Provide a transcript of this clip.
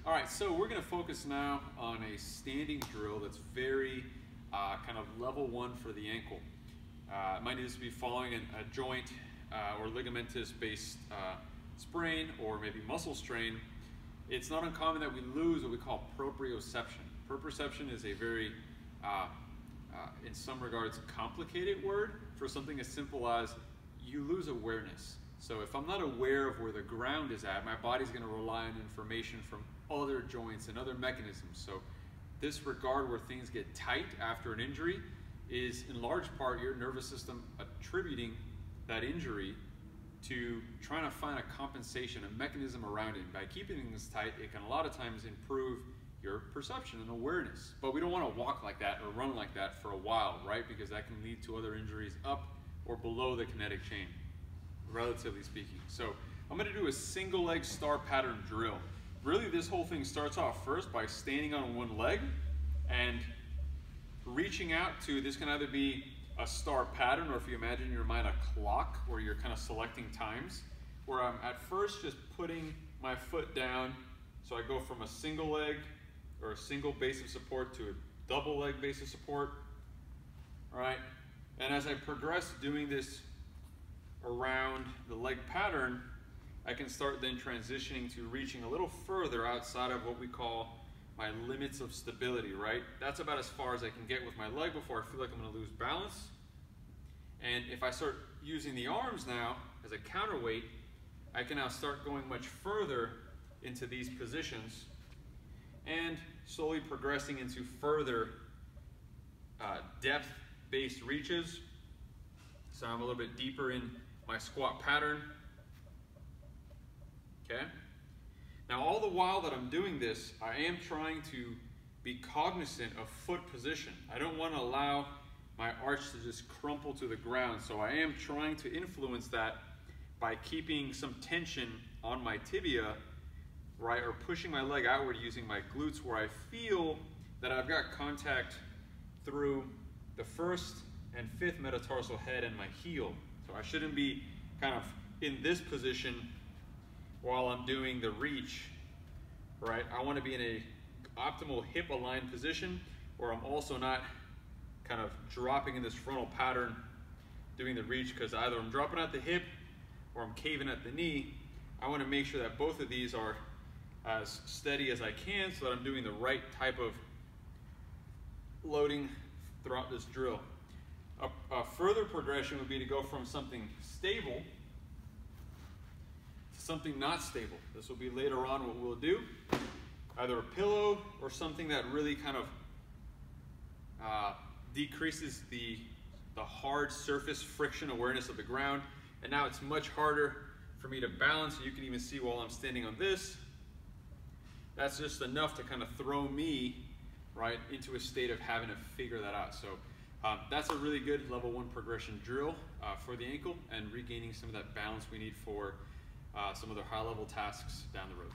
All right, so we're going to focus now on a standing drill that's very kind of level one for the ankle. It might need to be following a joint or ligamentous based sprain or maybe muscle strain. It's not uncommon that we lose what we call proprioception. Proprioception is a very, in some regards, complicated word for something as simple as you lose awareness. So if I'm not aware of where the ground is at, my body's going to rely on information from other joints and other mechanisms. So this regard where things get tight after an injury is in large part your nervous system attributing that injury to trying to find a compensation, a mechanism around it. By keeping things tight, it can a lot of times improve your perception and awareness. But we don't want to walk like that or run like that for a while, right? Because that can lead to other injuries up or below the kinetic chain, relatively speaking. So I'm going to do a single leg star pattern drill. Really, this whole thing starts off first by standing on one leg and reaching out to, this can either be a star pattern, or if you imagine in your mind a clock where you're kind of selecting times, where I'm at first just putting my foot down. So I go from a single leg or a single base of support to a double leg base of support. All right. And as I progress doing this around the leg pattern, I can start then transitioning to reaching a little further outside of what we call my limits of stability, right? That's about as far as I can get with my leg before I feel like I'm going to lose balance. And if I start using the arms now as a counterweight, I can now start going much further into these positions and slowly progressing into further depth-based reaches. So I'm a little bit deeper in my squat pattern. Okay? Now all the while that I'm doing this, I am trying to be cognizant of foot position. I don't want to allow my arch to just crumple to the ground. So I am trying to influence that by keeping some tension on my tibia, right, or pushing my leg outward using my glutes, where I feel that I've got contact through the first and fifth metatarsal head and my heel. So I shouldn't be kind of in this position while I'm doing the reach, right? I want to be in a optimal hip aligned position where I'm also not kind of dropping in this frontal pattern doing the reach, because either I'm dropping at the hip or I'm caving at the knee. I want to make sure that both of these are as steady as I can so that I'm doing the right type of loading throughout this drill. A further progression would be to go from something stable to something not stable. This will be later on what we'll do. Either a pillow or something that really kind of decreases the hard surface friction awareness of the ground. And now it's much harder for me to balance. You can even see while I'm standing on this, that's just enough to kind of throw me right into a state of having to figure that out. So that's a really good level one progression drill for the ankle and regaining some of that balance we need for some of the high level tasks down the road.